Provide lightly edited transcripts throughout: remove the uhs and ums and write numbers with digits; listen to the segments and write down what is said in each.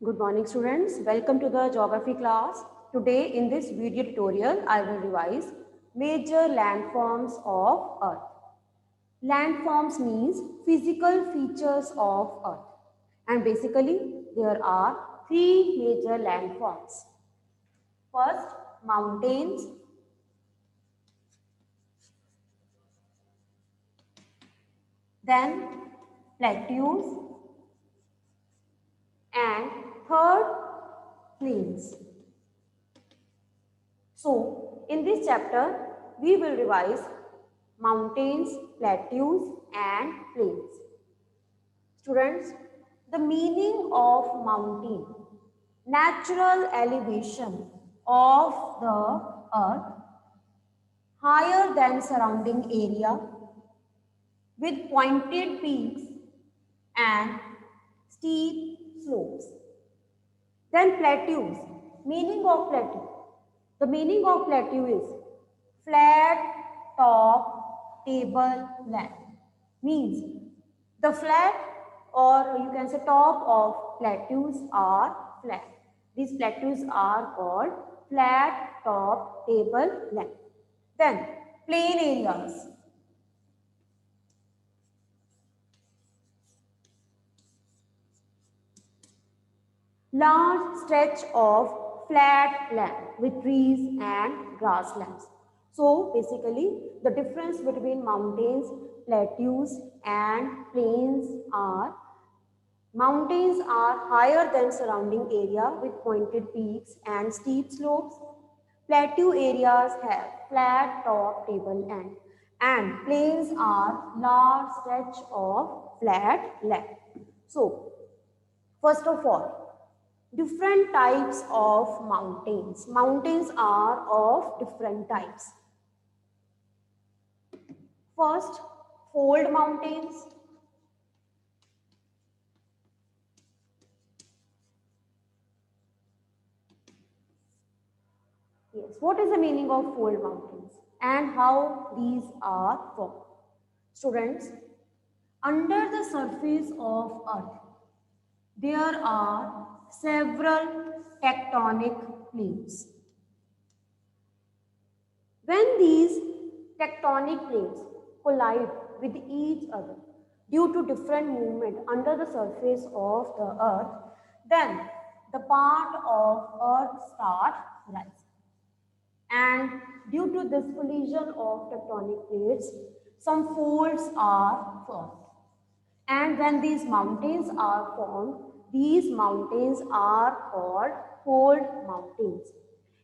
Good morning students, welcome to the geography class. Today in this video tutorial, I will revise major landforms of Earth. Landforms means physical features of Earth. And basically there are three major landforms. First, mountains. Then plateaus. And third, plains. So, in this chapter, we will revise mountains, plateaus and plains. Students, the meaning of mountain, natural elevation of the earth higher than surrounding area with pointed peaks and steep slopes. Then plateaus, meaning of plateau. The meaning of plateau is flat top table land. Means the flat or you can say top of plateaus are flat. These plateaus are called flat top table land. Then plain areas. Large stretch of flat land with trees and grasslands. So basically the difference between mountains, plateaus and plains are mountains are higher than surrounding area with pointed peaks and steep slopes. Plateau areas have flat top table land and plains are large stretch of flat land. So first of all, different types of mountains. Mountains are of different types. First, fold mountains. Yes, what is the meaning of fold mountains and how these are formed? Students, under the surface of Earth, there are several tectonic plates. When these tectonic plates collide with each other due to different movement under the surface of the earth, then the part of earth starts rising. And due to this collision of tectonic plates, some folds are formed. And when these mountains are formed, these mountains are called fold mountains.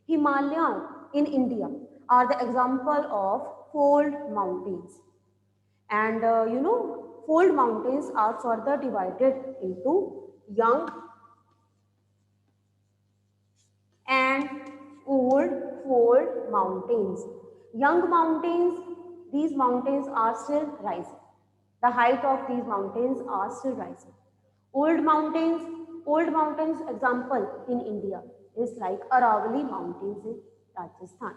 Himalayas in India are the example of fold mountains. And fold mountains are further divided into young and old fold mountains. Young mountains, these mountains are still rising. The height of these mountains are still rising. Old mountains example in India is like Aravalli mountains in Rajasthan,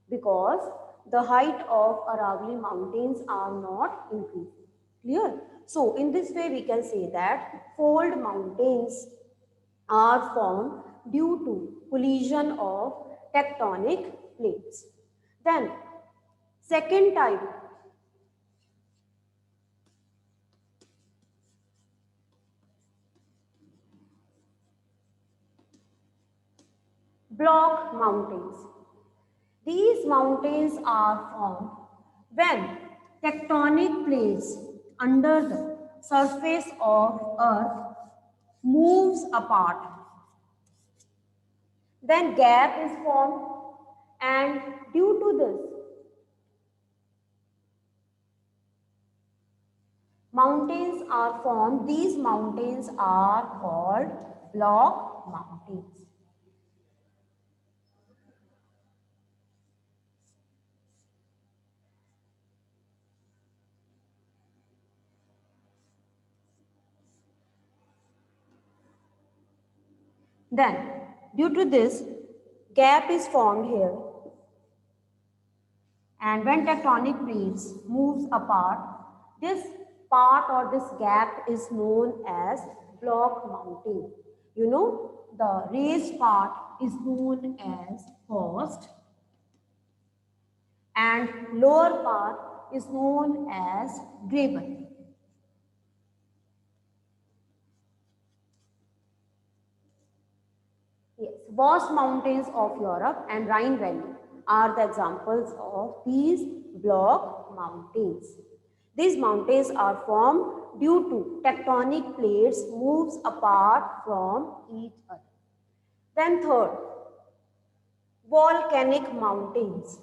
because the height of Aravalli mountains are not increasing. Clear? So in this way we can say that fold mountains are formed due to collision of tectonic plates. Then second type, block mountains. These mountains are formed when tectonic plates under the surface of earth moves apart. Then gap is formed, and due to this mountains are formed. These mountains are called block mountains. Then, due to this, gap is formed here. And when tectonic plates moves apart, this part or this gap is known as block mountain. You know, the raised part is known as coast and lower part is known as gravel. Yes, vast mountains of Europe and Rhine Valley are the examples of these block mountains. These mountains are formed due to tectonic plates moves apart from each other. Then third, volcanic mountains.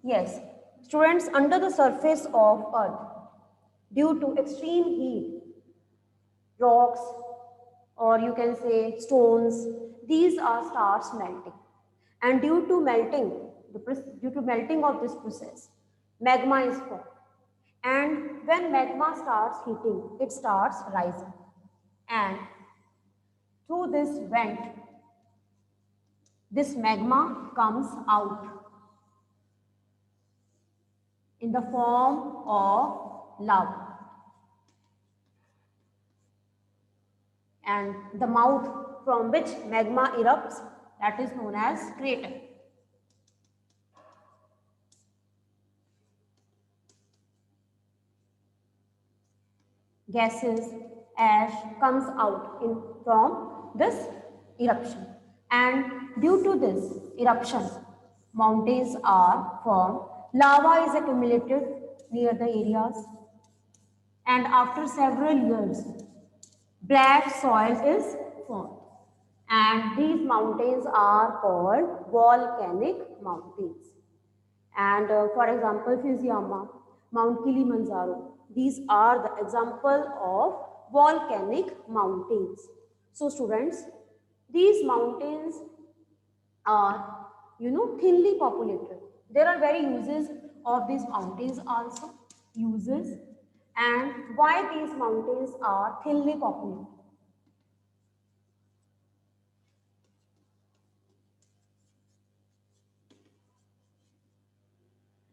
Yes, students, under the surface of earth, due to extreme heat, rocks or you can say stones, these are starts melting. And due to melting, due to melting of this process, magma is formed. And when magma starts heating, it starts rising. And through this vent, this magma comes out in the form of lava. And the mouth from which magma erupts, that is known as crater. Gases, ash comes out from this eruption. And due to this eruption, mountains are formed. Lava is accumulated near the areas. And after several years, black soil is formed. And these mountains are called volcanic mountains. And for example, Fusiyama, Mount Kilimanjaro, these are the example of volcanic mountains. So students, these mountains are, thinly populated. There are very uses of these mountains also, uses, and why these mountains are thinly populated.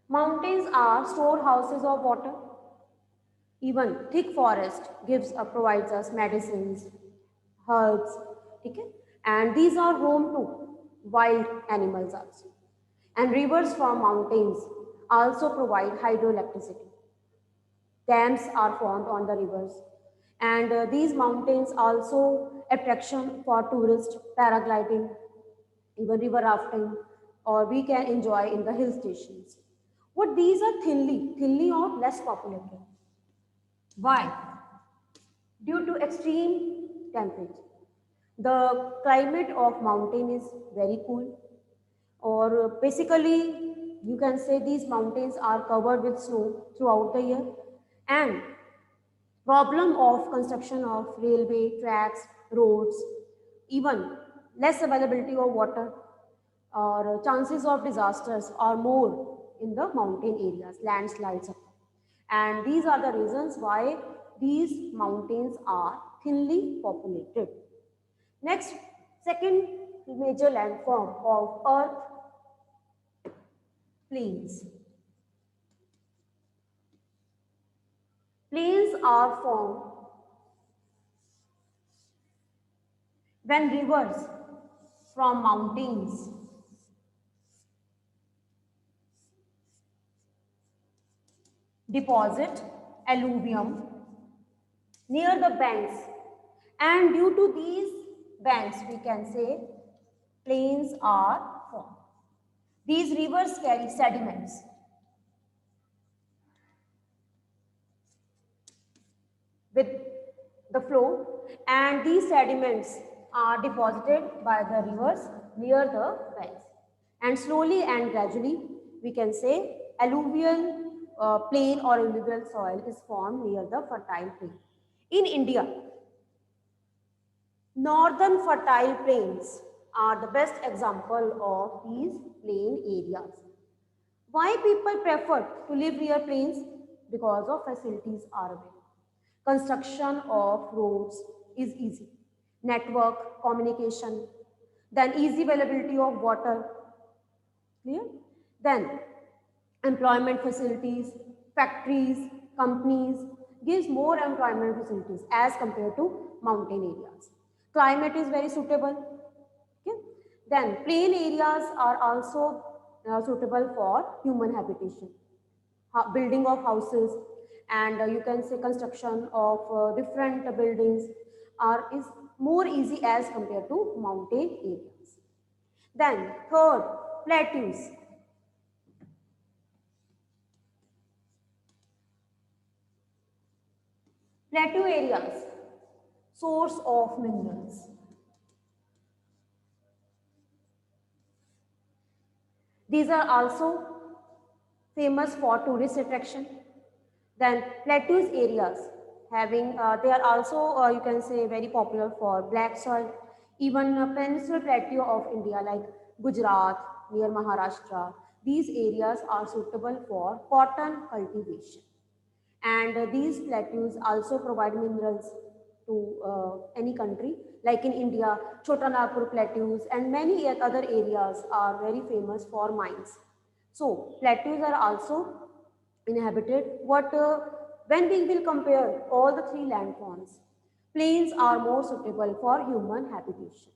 Mountains are storehouses of water. Even thick forest provides us medicines, herbs, okay? And these are home to wild animals also. And rivers from mountains also provide hydroelectricity. Dams are formed on the rivers. And these mountains also attraction for tourists, paragliding, even river rafting, or we can enjoy in the hill stations. What these are thinly or less populated. Why? Due to extreme temperature. The climate of mountain is very cool, or basically you can say these mountains are covered with snow throughout the year, and problem of construction of railway tracks, roads, even less availability of water or chances of disasters are more in the mountain areas, landslides. And these are the reasons why these mountains are thinly populated. Next, second major landform of earth, plains. Plains are formed when rivers from mountains deposit alluvium near the banks, and due to these banks we can say plains are formed. These rivers carry sediments with the flow, and these sediments are deposited by the rivers near the banks, and slowly and gradually we can say alluvial plain or alluvial soil is formed near the fertile plain. In India, northern fertile plains are the best example of these plain areas. Why people prefer to live near plains? Because of facilities are available. Construction of roads, is easy. Network, communication, then easy availability of water, clear? Then employment facilities, factories, companies gives more employment facilities as compared to mountain areas. Climate is very suitable. Okay. Then plain areas are also suitable for human habitation, building of houses, and you can say construction of different buildings are is more easy as compared to mountain areas. Then third, plateaus. Plateau areas, source of minerals. These are also famous for tourist attraction. Then plateaus areas having, they are also you can say very popular for black soil. Even peninsular plateau of India like Gujarat, near Maharashtra, these areas are suitable for cotton cultivation. And these plateaus also provide minerals to any country. Like in India, Chotanagpur plateaus and many other areas are very famous for mines. So plateaus are also inhabited. When we will compare all the three landforms, plains are more suitable for human habitation.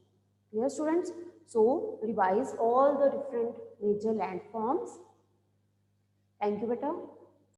Clear, students? So revise all the different major landforms. Thank you, beta.